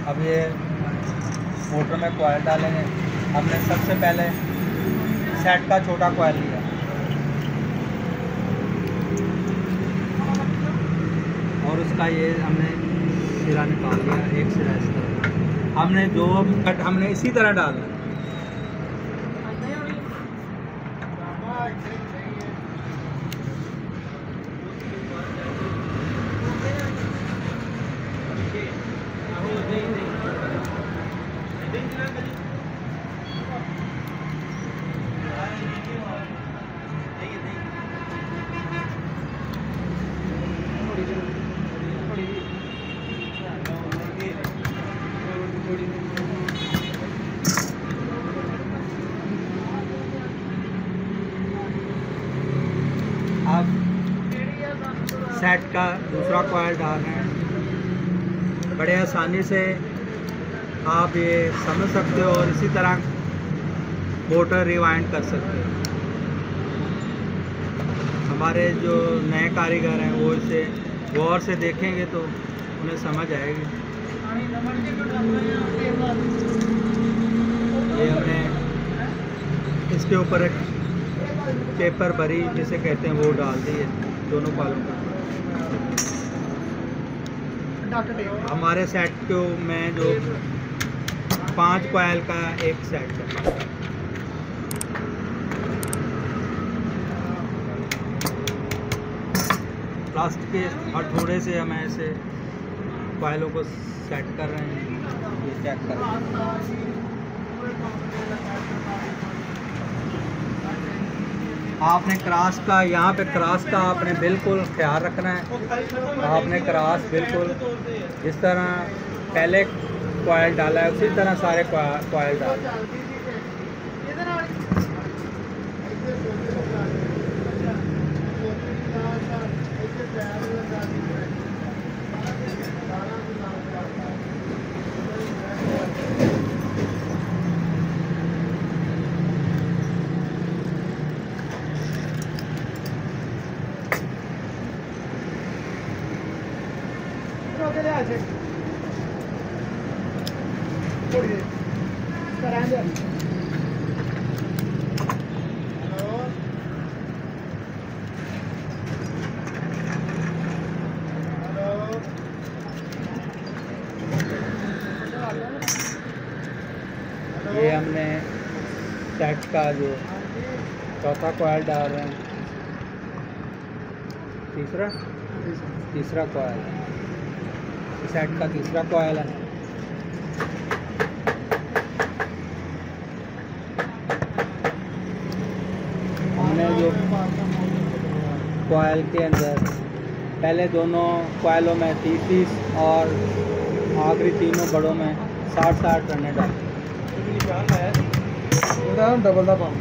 अब ये मोटर में कॉयल डालेंगे। हमने सबसे पहले सेट का छोटा कॉयल लिया और उसका ये हमने सिरा निकाल लिया, एक सिरा इस तरह। हमने जो कट हमने इसी तरह डालना है। अब सेट का दूसरा कॉयल डाल रहे हैं। बड़े आसानी से आप ये समझ सकते हो और इसी तरह मोटर रिवाइंड कर सकते हो। हमारे जो नए कारीगर हैं वो इसे गौर से देखेंगे तो उन्हें समझ आएगी। ये हमने इसके ऊपर एक पेपर भरी जिसे कहते हैं वो डाल दी है दोनों कॉलों पर। हमारे सेट को में जो 5 कॉयल का एक सेट है। प्लास्टिक के हथौड़े से हम ऐसे कॉयलों को सेट कर रहे हैं। ये चेक कर रहे हैं। आपने क्रॉस का यहाँ पे क्रॉस का आपने बिल्कुल ख्याल रखना है। आपने क्रॉस बिल्कुल जिस तरह पहले कॉयल डाला है उसी तरह सारे कॉयल डाल। ये हमने सेट का जो चौथा कॉयल डाल रहे हैं। तीसरा कॉयल सेट का तीसरा कॉयल है। हमने जो कॉयल के अंदर पहले दोनों कॉयलों में 30 और आखिरी तीनों बड़ों में 60 रने डाले। डबल पंप,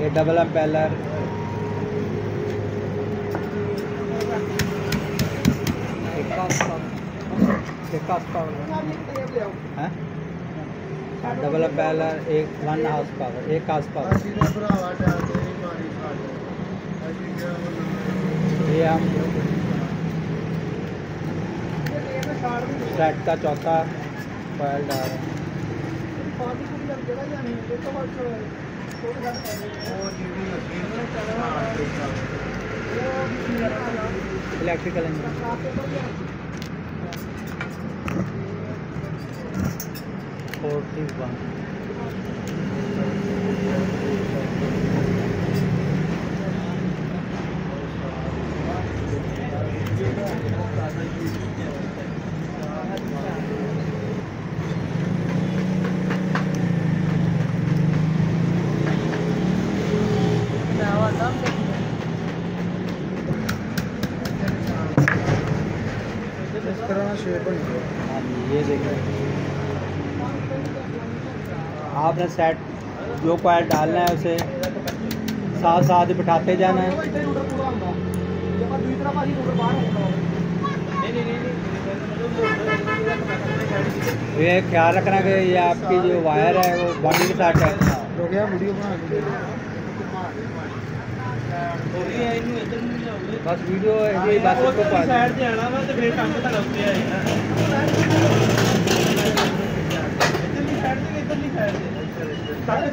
ये double impeller double impeller 1 horse power 1 horse power. ये हम सेट का चौथा कॉयल डाल रहे हैं। Electrical engine 41। ये देखिए आपने सेट जो कॉयल डालना है उसे साथ साथ ही बिठाते जाना है। ये ख्याल रखना कि ये आपकी जो वायर है वो बॉडी के साथ टच ना हो। बस वीडियो ये बात को पूरी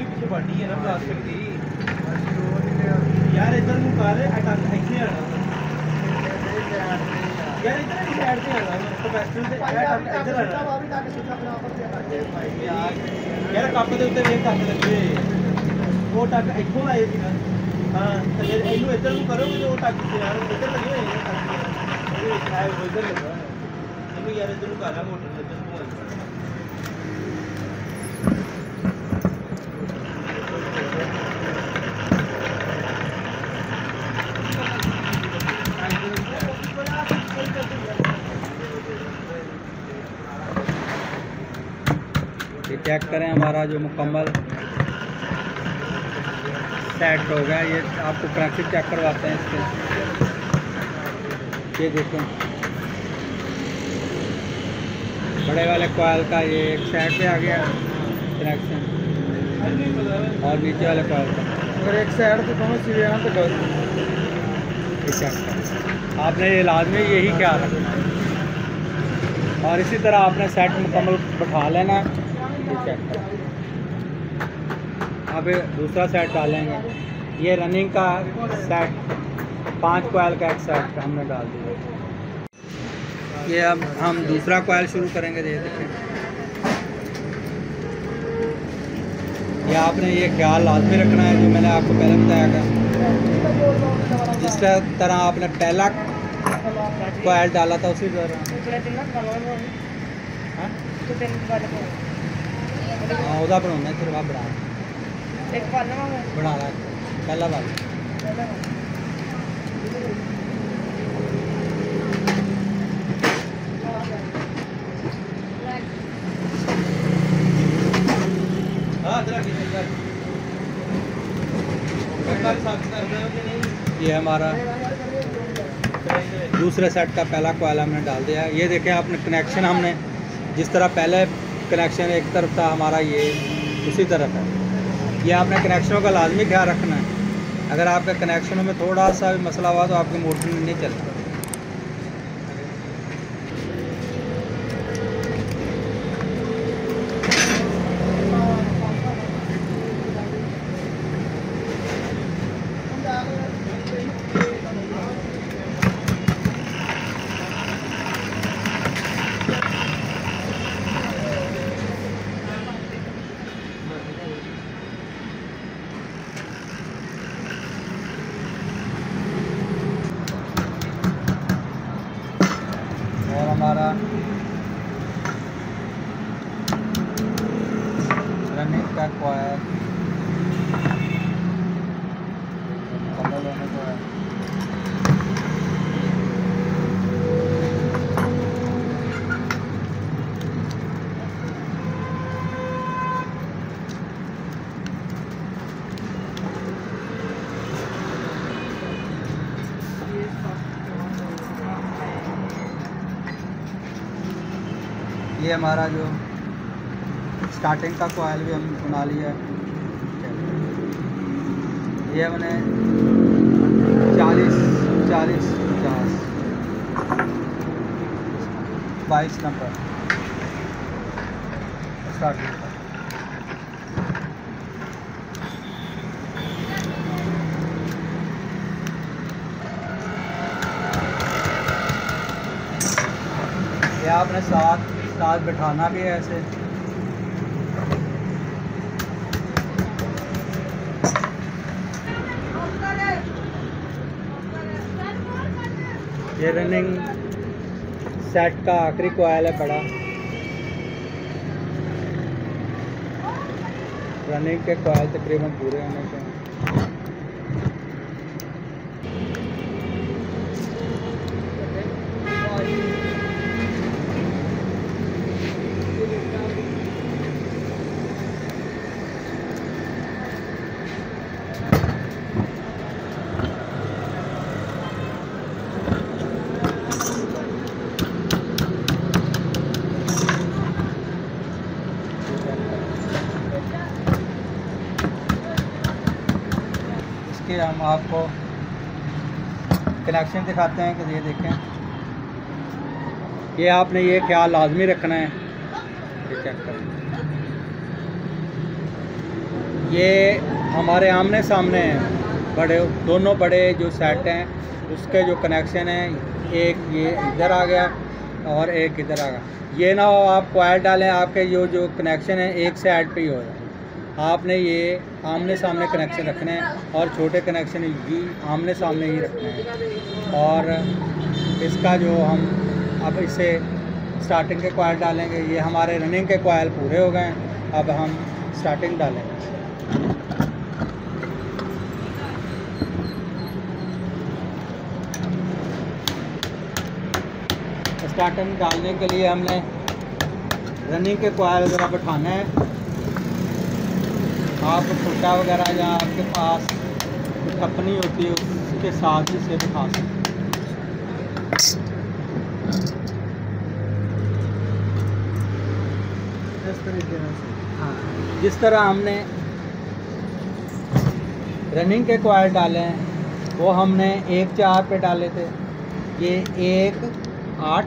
पीछे बढ़नी है ना प्लास्टिक की यार, इधर ਨੂੰ ਕਰ ਅਟਕ ਇੱਥੇ ਆਣਾ यार, इधर ही साइड पे आना कैपेसिटर से इधर आना यार, ਕੱਪ ਦੇ ਉੱਤੇ ਵੇਖ ਕੱਪ ਲੱਗੇ ਉਹ ਟੱਕ ਇੱਥੋਂ ਆਏ ਸੀ ਨਾ। ਹਾਂ ਤੇ ਇਹਨੂੰ ਇੱਧਰ ਨੂੰ ਕਰੋਗੇ ਤੇ ਉਹ ਟੱਕ ਯਾਰ ਇੱਧਰ ਲੱਗੇ ਹੋਏ ਨੇ ਟੱਕ ਇਹ ਸ਼ਾਇਦ ਇੱਧਰ ਲੱਗਾ ਇਹਨੂੰ ਯਾਰ ਇੱਧਰ ਨੂੰ ਕਰਾ ਮੋਟਰ ਇੱਧਰ ਨੂੰ ਆਈ ये चेक करें हमारा जो मुकम्मल सेट हो गया। ये आपको कनेक्शन चेक करवाते हैं इसके। ये देखें बड़े वाले कॉइल का ये एक साइड पे आ गया कनेक्शन और नीचे वाले कॉइल का अगर एक साइड पे दोनों सिरे हैं तो बस ये चेक करें। आपने ये लाजमी यही ख्याल रखना है और इसी तरह आपने सेट मुकम्मल बैठा लेना। ये चेक करें। अब दूसरा सेट डालेंगे। ये रनिंग का सेट 5 कॉइल का एक सेट हमने डाल दिया। ये अब हम दूसरा कॉइल शुरू करेंगे। ये देखें, ये आपने ये ख्याल लाजमी रखना है जो मैंने आपको पहले बताया था। जिस तरह आपने पहला कॉइल डाला था उसी तरह हाँ ਉਹਦਾ ਬਣਾਉਣਾ ਫਿਰ ਵਾ ਬਣਾ ਇੱਕ ਪਾਲਣਾ ਬਣਾ ਲਾ ਪਹਿਲਾ ਵਾਲਾ हां जरा ये हमारा दूसरे सेट का पहला कॉइल हमने डाल दिया। ये देखें आपने कनेक्शन हमने जिस तरह पहले कनेक्शन एक तरफ था हमारा ये उसी तरफ है। ये आपने कनेक्शनों का लाजमी ख्याल रखना है। अगर आपके कनेक्शनों में थोड़ा सा भी मसला हुआ तो आपकी मोटर नहीं चलती। हमारा रनिंग का कॉइल मुकम्मल होने को है। ये हमारा जो स्टार्टिंग का कॉइल भी हम बना लिया है। ये हमने 40 50 22 नंबर स्टार्टिंग का। ये आपने साथ बैठाना भी है ऐसे। ये रनिंग सेट का आखिरी कॉइल है बड़ा। रनिंग के कॉइल तकरीबन पूरे होने चाहिए। इसके हम आपको कनेक्शन दिखाते हैं कि ये देखें ये आपने ये ख्याल लाजमी रखना है। ये चेक करें, ये हमारे आमने सामने हैं बड़े, दोनों बड़े जो सेट हैं उसके जो कनेक्शन हैं, एक ये इधर आ गया और एक इधर आ गया। ये ना हो आप कॉइल डालें आपके जो कनेक्शन है एक साइड पे ही हो जाए। आपने ये आमने सामने कनेक्शन रखने हैं और छोटे कनेक्शन भी आमने सामने ही रखने हैं। और इसका जो हम अब इसे स्टार्टिंग के कॉइल डालेंगे, ये हमारे रनिंग के कॉइल पूरे हो गए हैं। अब हम स्टार्टिंग डालेंगे। स्टार्टिंग डालने के लिए हमने रनिंग के कॉइल ज़रा बैठाना है। आप खुट्टा वगैरह या आपके पास ठप्पनी होती है उसके साथ ही से बैठा सकते हैं। इस तरीके से, हाँ, जिस तरह हमने रनिंग के कॉइल डाले हैं वो हमने 1-4 पे डाले थे। ये 1-8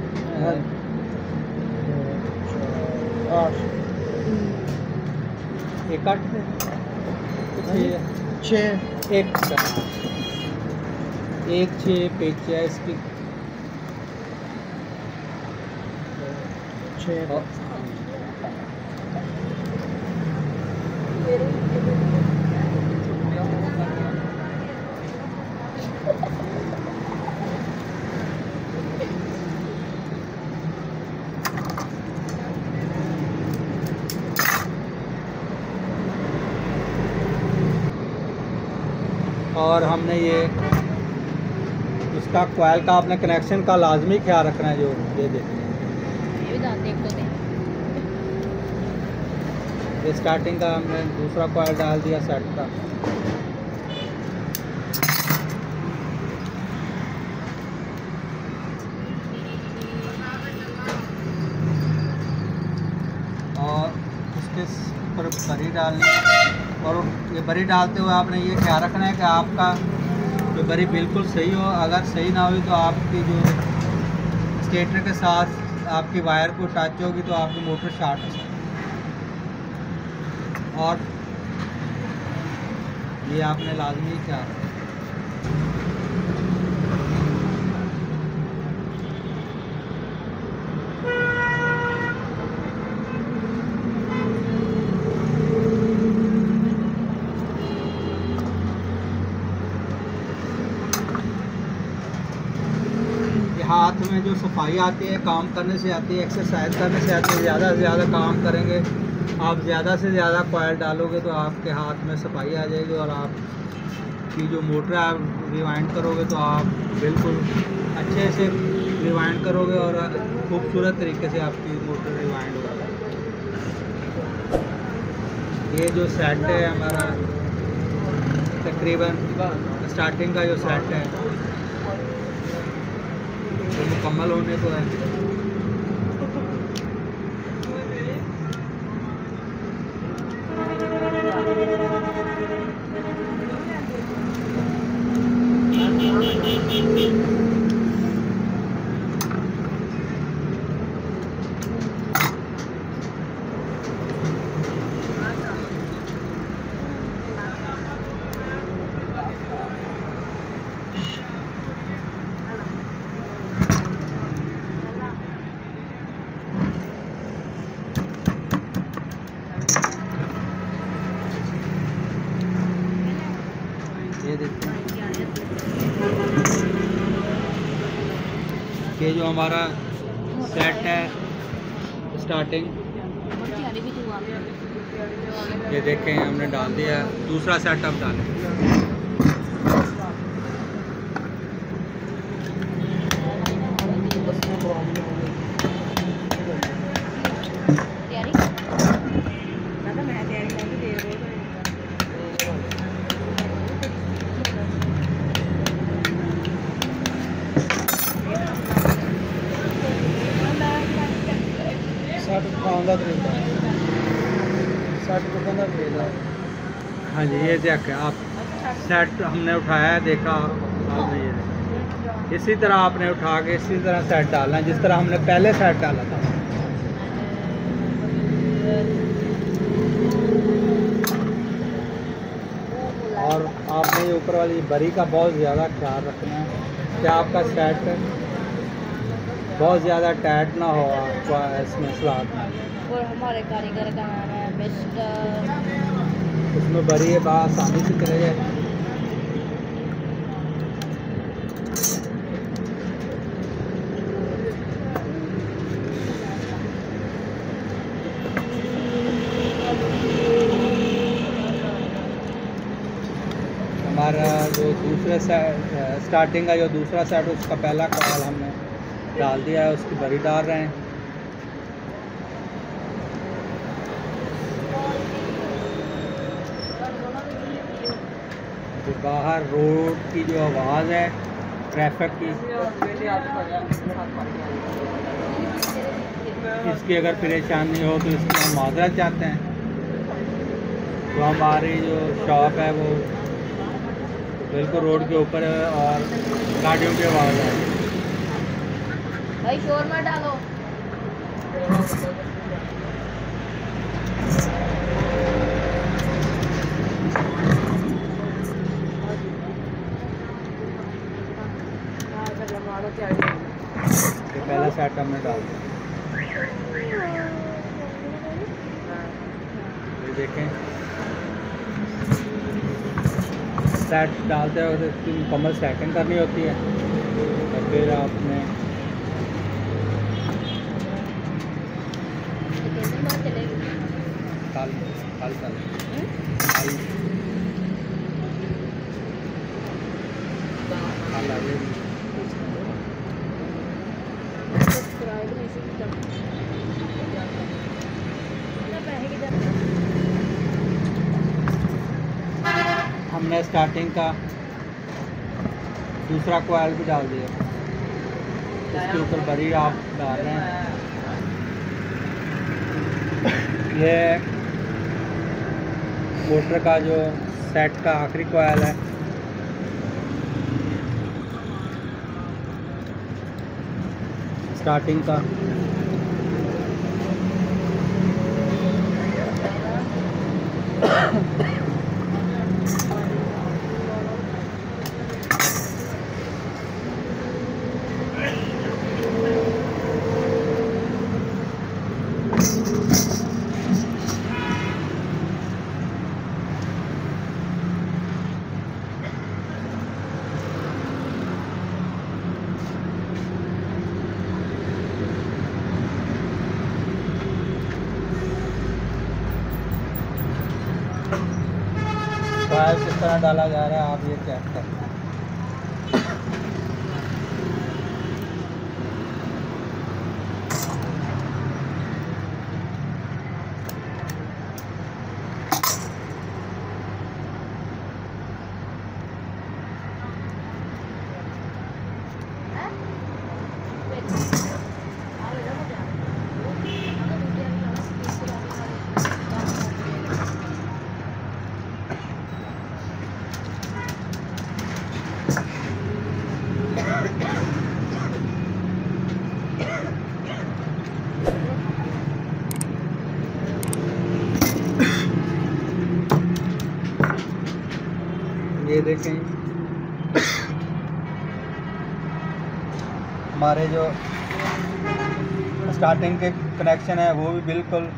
1-8 6 1-6 पेच है इसकी 6। और हमने ये उसका कॉइल का अपने कनेक्शन का लाजमी ख्याल रखना है। जो ये देखते हैं ये स्टार्टिंग का हमने दूसरा कॉइल डाल दिया सेट का। और उसके ऊपर बरी डालनी, और ये बरी डालते हुए आपने ये ख्याल रखना है कि आपका जो बरी बिल्कुल सही हो। अगर सही ना हुई तो आपकी जो स्टेटर के साथ आपकी वायर को टच होगी तो आपकी मोटर शॉर्ट हो सकती है। और ये आपने लाजमी क्या हाथ में जो सफाई आती है काम करने से आती है, एक्सरसाइज करने से आती है। ज़्यादा से ज़्यादा काम करेंगे आप, ज़्यादा से ज़्यादा कॉइल डालोगे तो आपके हाथ में सफाई आ जाएगी और आपकी जो मोटर है आप रिवाइंड करोगे तो आप बिल्कुल अच्छे से रिवाइंड करोगे और खूबसूरत तरीके से आपकी मोटर रिवाइंड होगी। ये जो सेट है हमारा तकरीबन स्टार्टिंग का जो सेट है तो मुकम्मल होने को है। ये देखते हैं ये जो हमारा सेट है स्टार्टिंग, ये देखें हमने डाल दिया। दूसरा सेट अब डालें। हाँ जी, ये देख आप सेट हमने उठाया है, देखा आपने ये इसी तरह आपने उठा के इसी तरह सेट डालना है जिस तरह हमने पहले सेट डाला था। और आपने ये ऊपर वाली बरी का बहुत ज़्यादा ख्याल रखना है कि आपका सेट बहुत ज़्यादा टाइट ना हो आपका इसमें स्लाब में। और हमारे कारीगर का नाम है मिस्टर, उसमें बरी है बात आसानी से चले जाए। हमारा जो दूसरे सेट स्टार्टिंग का जो दूसरा सेट उसका पहला कॉल हमने डाल दिया है, उसकी बरी डाल रहे हैं। जो बाहर रोड की जो आवाज़ है ट्रैफिक की, इसकी अगर परेशानी हो तो इसकी हम माजरत चाहते हैं। तो हमारी जो शॉप है वो बिल्कुल रोड के ऊपर है और गाड़ियों की आवाज़ है। भाई शोर मत डालो। ये पहला सेट हमने डाल दिया। ये देखें सेट डालते वक्त इसकी मुकम्मल सेटिंग करनी होती है और फिर आपने कल कल कल कल आगे हमने स्टार्टिंग का दूसरा कॉइल भी डाल दिया। इसके ऊपर बरी आप डाल रहे हैं। ये मोटर का जो सेट का आखिरी कॉइल है। स्टार्टिंग का कॉइल किस तरह डाला जा रहा है आप ये चेक करें। ये देखें हमारे जो स्टार्टिंग के कनेक्शन है वो भी बिल्कुल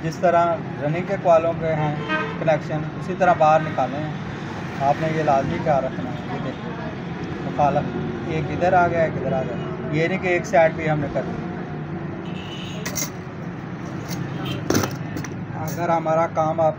जिस तरह रनिंग के कॉलों के हैं कनेक्शन उसी तरह बाहर निकाले हैं। आपने ये लाजमी क्या रखना है। ये देखिए मुखालफ एक इधर आ गया एक इधर आ गया, ये नहीं कि एक साइड भी हमने कर दी। अगर हमारा काम आप